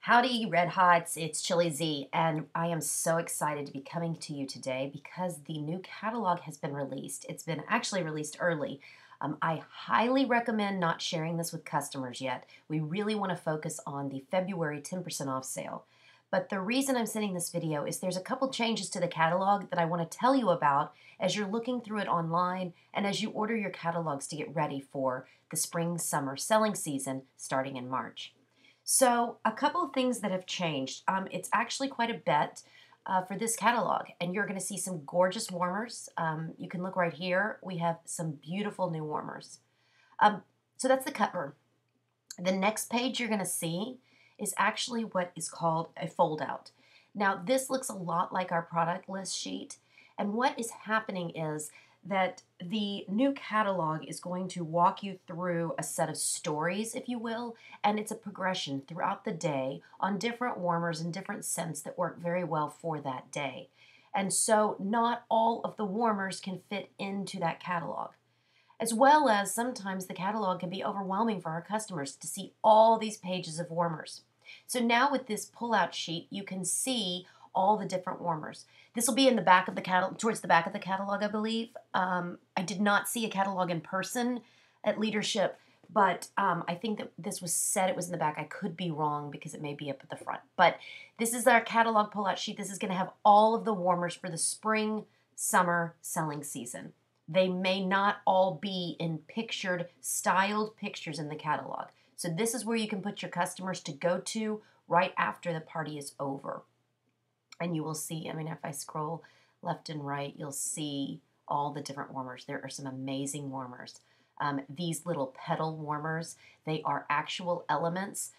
Howdy, Red Hots. It's Chili Z, and I am so excited to be coming to you today because the new catalog has been released. It's been actually released early. I highly recommend not sharing this with customers yet. We really want to focus on the February 10% off sale. But the reason I'm sending this video is there's a couple changes to the catalog that I want to tell you about as you're looking through it online and as you order your catalogs to get ready for the spring-summer selling season starting in March. So a couple of things that have changed. It's actually quite a bit for this catalog, and you're going to see some gorgeous warmers. You can look right here. We have some beautiful new warmers. So that's the cover. The next page you're going to see is actually what is called a fold-out. Now, this looks a lot like our product list sheet, and what is happening is that the new catalog is going to walk you through a set of stories, if you will, and it's a progression throughout the day on different warmers and different scents that work very well for that day. And so not all of the warmers can fit into that catalog, as well as sometimes the catalog can be overwhelming for our customers to see all these pages of warmers. So now with this pull-out sheet, you can see all the different warmers. This will be in the back of the catalog, towards the back of the catalog, I believe. I did not see a catalog in person at Leadership, but I think that this was said it was in the back. I could be wrong because it may be up at the front. But this is our catalog pull-out sheet. This is going to have all of the warmers for the spring, summer selling season. They may not all be in pictured, styled pictures in the catalog. So this is where you can put your customers to go to right after the party is over. And you will see, I mean, if I scroll left and right, you'll see all the different warmers. There are some amazing warmers. These little petal warmers, they are actual elements,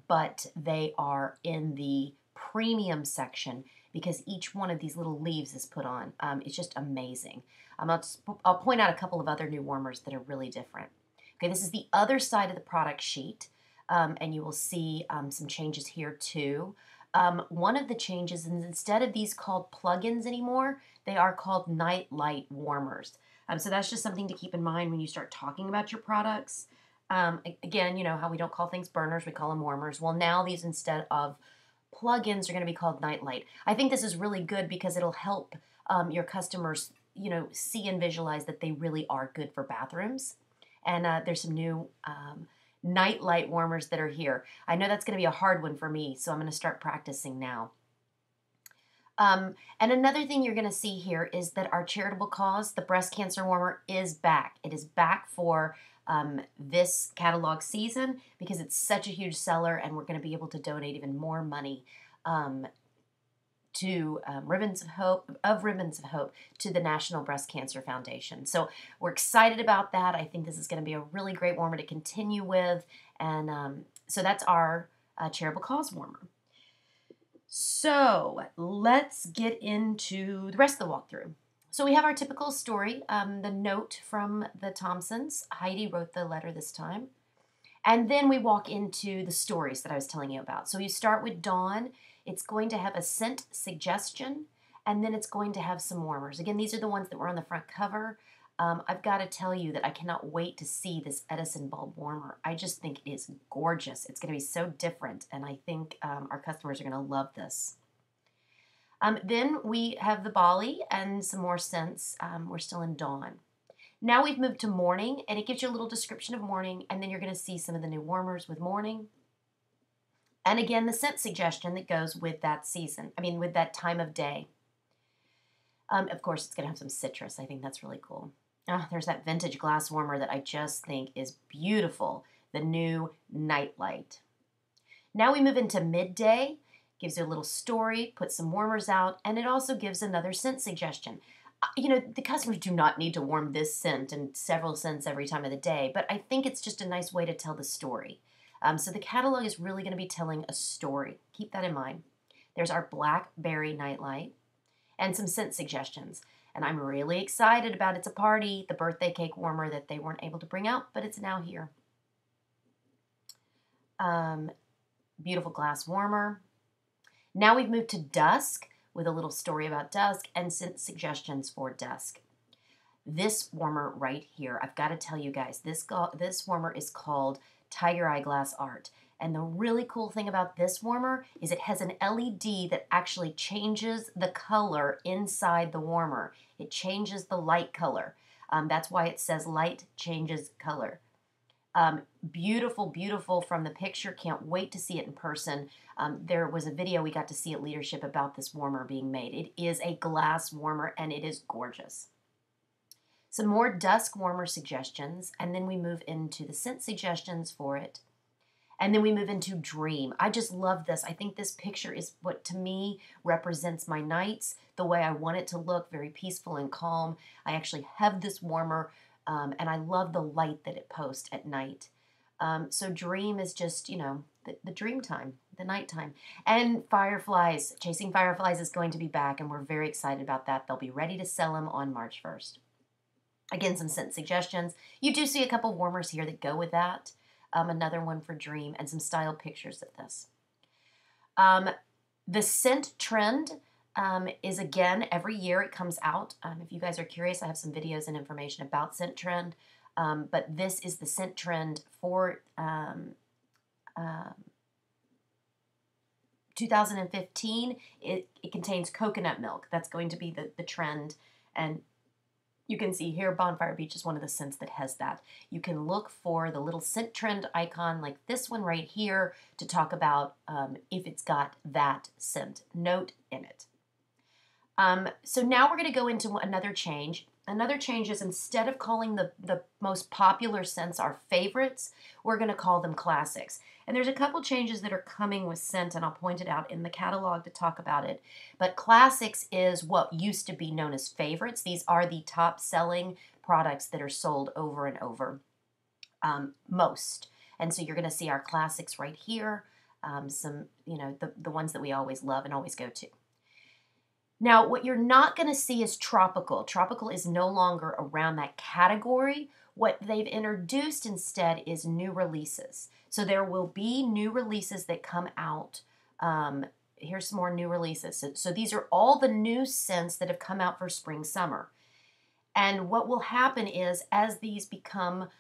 but they are in the premium section because each one of these little leaves is put on. It's just amazing. I'll point out a couple of other new warmers that are really different. Okay, this is the other side of the product sheet, and you will see some changes here too. One of the changes is instead of these called plugins anymore, they are called night light warmers. So that's just something to keep in mind when you start talking about your products. Again, you know how we don't call things burners, we call them warmers. Well, now these instead of plugins are going to be called night light. I think this is really good because it'll help your customers, you know, see and visualize that they really are good for bathrooms. And there's some new night light warmers that are here. I know that's going to be a hard one for me, so I'm going to start practicing now. And another thing you're going to see here is that our charitable cause, the breast cancer warmer, is back. It is back for this catalog season because it's such a huge seller, and we're going to be able to donate even more money to Ribbons of Hope to the National Breast Cancer Foundation. So we're excited about that. I think this is going to be a really great warmer to continue with. And so that's our charitable cause warmer. So let's get into the rest of the walkthrough. So we have our typical story, the note from the Thompsons. Heidi wrote the letter this time. And then we walk into the stories that I was telling you about. So you start with Dawn. It's going to have a scent suggestion, and then it's going to have some warmers. Again, these are the ones that were on the front cover. I've got to tell you that I cannot wait to see this Edison bulb warmer. I just think it is gorgeous. It's going to be so different, and I think our customers are going to love this. Then we have the Bali and some more scents. We're still in Dawn. Now we've moved to morning, and it gives you a little description of morning, and then you're going to see some of the new warmers with morning. And again, the scent suggestion that goes with that season, with that time of day. Of course, it's going to have some citrus. I think that's really cool. Oh, there's that vintage glass warmer that I just think is beautiful, the new Night Light. Now we move into Midday. Gives you a little story, puts some warmers out, and it also gives another scent suggestion. You know, the customers do not need to warm this scent and several scents every time of the day, but I think it's just a nice way to tell the story. So the catalog is really going to be telling a story. Keep that in mind. There's our Blackberry Nightlight and some scent suggestions. And I'm really excited about It's a Party, the birthday cake warmer that they weren't able to bring out, but it's now here. Beautiful glass warmer. Now we've moved to Dusk with a little story about Dusk and scent suggestions for Dusk. This warmer right here, I've got to tell you guys, this warmer is called Tiger Eye Glass Art. And the really cool thing about this warmer is it has an LED that actually changes the color inside the warmer. It changes the light color. That's why it says light changes color. Beautiful, beautiful from the picture. Can't wait to see it in person. There was a video we got to see at Leadership about this warmer being made. It is a glass warmer and it is gorgeous. Some more Dusk warmer suggestions, and then we move into the scent suggestions for it. And then we move into Dream. I just love this. I think this picture is what to me represents my nights, the way I want it to look, very peaceful and calm. I actually have this warmer, and I love the light that it posts at night. So Dream is just, you know, the dream time, the nighttime. And Fireflies, Chasing Fireflies is going to be back, and we're very excited about that. They'll be ready to sell them on March 1st. Again, some scent suggestions. You do see a couple warmers here that go with that. Another one for Dream, and some style pictures of this. The scent trend is, again, every year it comes out. If you guys are curious, I have some videos and information about scent trend. But this is the scent trend for 2015. It contains coconut milk. That's going to be the trend. And you can see here, Bonfire Beach is one of the scents that has that. You can look for the little scent trend icon like this one right here to talk about if it's got that scent note in it. So now we're going to go into another change. Another change is, instead of calling the most popular scents our favorites, we're going to call them classics. And there's a couple changes that are coming with scent, and I'll point it out in the catalog to talk about it. But classics is what used to be known as favorites. These are the top selling products that are sold over and over most. And so you're going to see our classics right here. Some, you know, the ones that we always love and always go to. Now, what you're not going to see is tropical. Tropical is no longer around that category. What they've introduced instead is new releases. So there will be new releases that come out. Here's some more new releases. So these are all the new scents that have come out for spring, summer. And what will happen is, as these become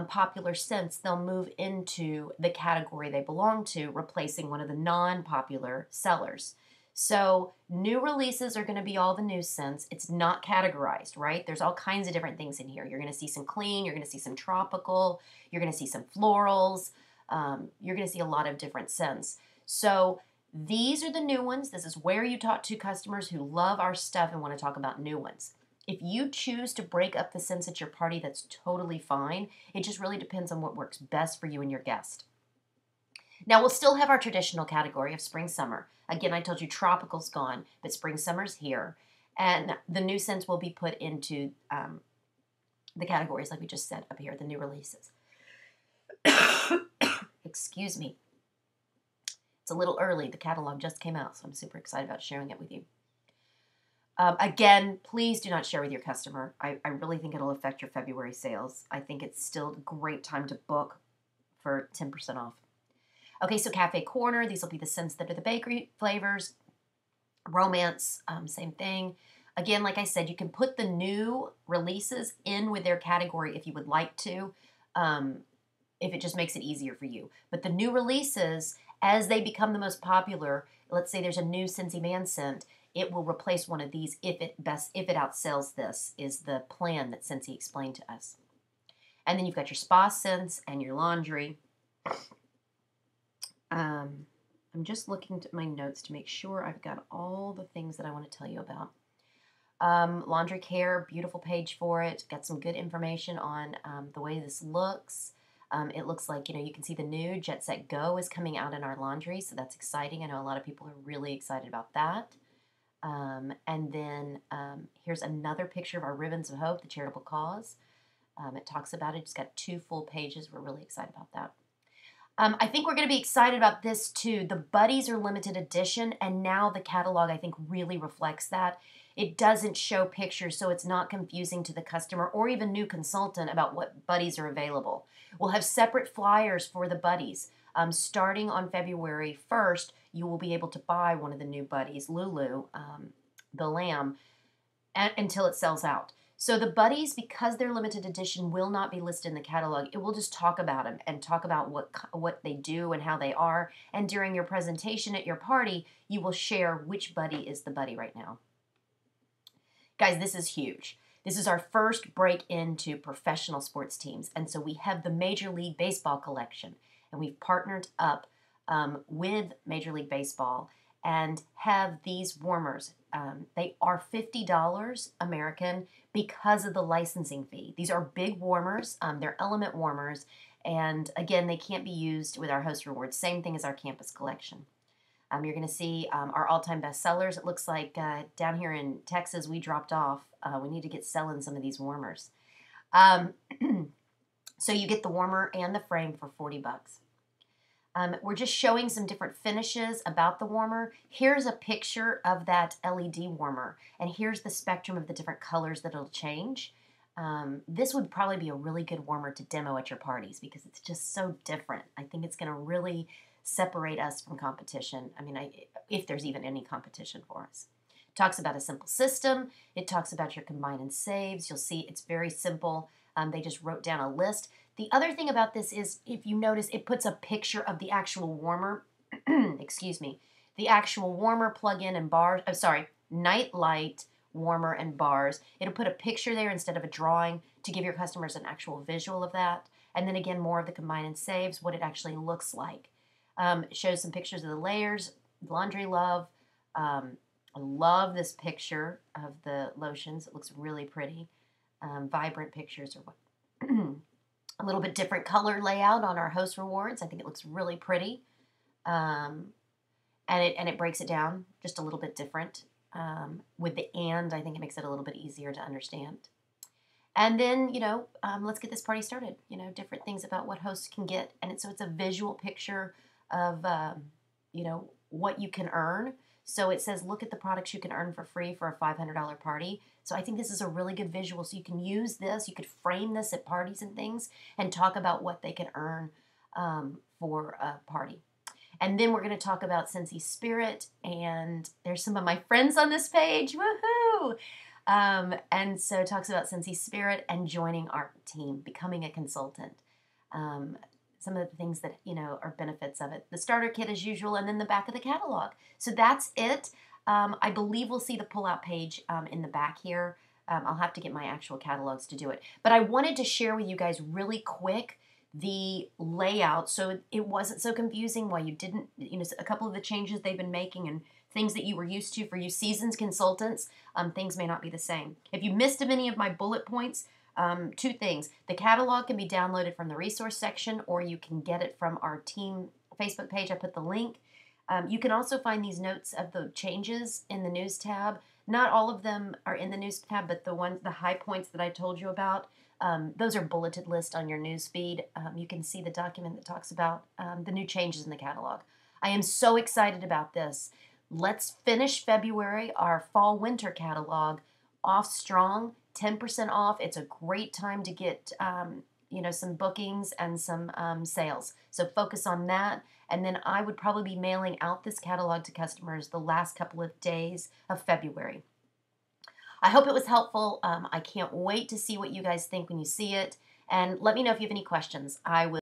popular scents, they'll move into the category they belong to, replacing one of the non-popular sellers. So new releases are going to be all the new scents. It's not categorized, right? There's all kinds of different things in here. You're going to see some clean, you're going to see some tropical, you're going to see some florals, you're going to see a lot of different scents. So these are the new ones. This is where you talk to customers who love our stuff and want to talk about new ones. If you choose to break up the scents at your party, that's totally fine. It just really depends on what works best for you and your guest. Now, we'll still have our traditional category of spring, summer. Again, I told you tropical's gone, but spring, summer's here. And the new scents will be put into the categories like we just said up here, the new releases. Excuse me. It's a little early. The catalog just came out, so I'm super excited about sharing it with you. Again, please do not share with your customer. I really think it'll affect your February sales. I think it's still a great time to book for 10% off. Okay, so Cafe Corner, these will be the scents that are the bakery flavors. Romance, same thing. Again, like I said, you can put the new releases in with their category if you would like to, if it just makes it easier for you. But the new releases, as they become the most popular, let's say there's a new Scentsy Man scent, it will replace one of these if it outsells this, is the plan that Scentsy explained to us. And then you've got your spa scents and your laundry. I'm just looking at my notes to make sure I've got all the things that I want to tell you about. Laundry care, beautiful page for it. Got some good information on the way this looks. It looks like, you know, you can see the new Jet Set Go is coming out in our laundry, so that's exciting. I know a lot of people are really excited about that. And then here's another picture of our Ribbons of Hope, the charitable cause. It talks about it. It's got 2 full pages. We're really excited about that. I think we're going to be excited about this too. The Buddies are limited edition, and now the catalog, I think, really reflects that. It doesn't show pictures, so it's not confusing to the customer or even new consultant about what Buddies are available. We'll have separate flyers for the Buddies. Starting on February 1st, you will be able to buy one of the new Buddies, Lulu, the lamb, until it sells out. So the buddies, because they're limited edition, will not be listed in the catalog. It will just talk about them and talk about what they do and how they are. And during your presentation at your party, you will share which buddy is the buddy right now. Guys, this is huge. This is our first break into professional sports teams. And so we have the Major League Baseball collection. And we've partnered up with Major League Baseball and have these warmers. They are $50 American because of the licensing fee. These are big warmers. They're element warmers. And again, they can't be used with our host rewards. Same thing as our campus collection. You're going to see our all-time bestsellers. It looks like down here in Texas, we dropped off. We need to get selling some of these warmers. So you get the warmer and the frame for $40. We're just showing some different finishes about the warmer. Here's a picture of that LED warmer, and here's the spectrum of the different colors that it'll change. This would probably be a really good warmer to demo at your parties because it's just so different. I think it's going to really separate us from competition. I mean, if there's even any competition for us. It talks about a simple system. It talks about your combine and saves. You'll see it's very simple. They just wrote down a list. The other thing about this is, if you notice, it puts a picture of the actual warmer, excuse me, the actual warmer plug-in and bars, night light warmer and bars. It'll put a picture there instead of a drawing to give your customers an actual visual of that. And then again, more of the combine and saves, what it actually looks like. It shows some pictures of the layers, laundry love. I love this picture of the lotions. It looks really pretty. Vibrant pictures or what. A little bit different color layout on our host rewards. I think it looks really pretty. And it breaks it down just a little bit different. With the I think it makes it a little bit easier to understand. And then, let's get this party started. Different things about what hosts can get. And so it's a visual picture of, what you can earn. So it says, look at the products you can earn for free for a $500 party. So I think this is a really good visual. So you can use this. You could frame this at parties and things and talk about what they can earn for a party. And then we're going to talk about Scentsy Spirit. And there's some of my friends on this page. Woohoo! And so it talks about Scentsy Spirit and joining our team, becoming a consultant. Some of the things that, are benefits of it. The starter kit as usual, and then the back of the catalog. So that's it. I believe we'll see the pull-out page in the back here. I'll have to get my actual catalogs to do it. But I wanted to share with you guys really quick the layout so it wasn't so confusing while you didn't, a couple of the changes they've been making and things that you were used to for you seasoned consultants, things may not be the same. If you missed any of my bullet points, two things. The catalog can be downloaded from the resource section, or you can get it from our team Facebook page. I put the link. You can also find these notes of the changes in the news tab. Not all of them are in the news tab, but the high points that I told you about, those are bulleted list on your news feed. You can see the document that talks about the new changes in the catalog. I am so excited about this. Let's finish February, our fall-winter catalog, off strong. 10% off. It's a great time to get, some bookings and some sales. So focus on that. And then I would probably be mailing out this catalog to customers the last couple of days of February. I hope it was helpful. I can't wait to see what you guys think when you see it. And let me know if you have any questions. I will.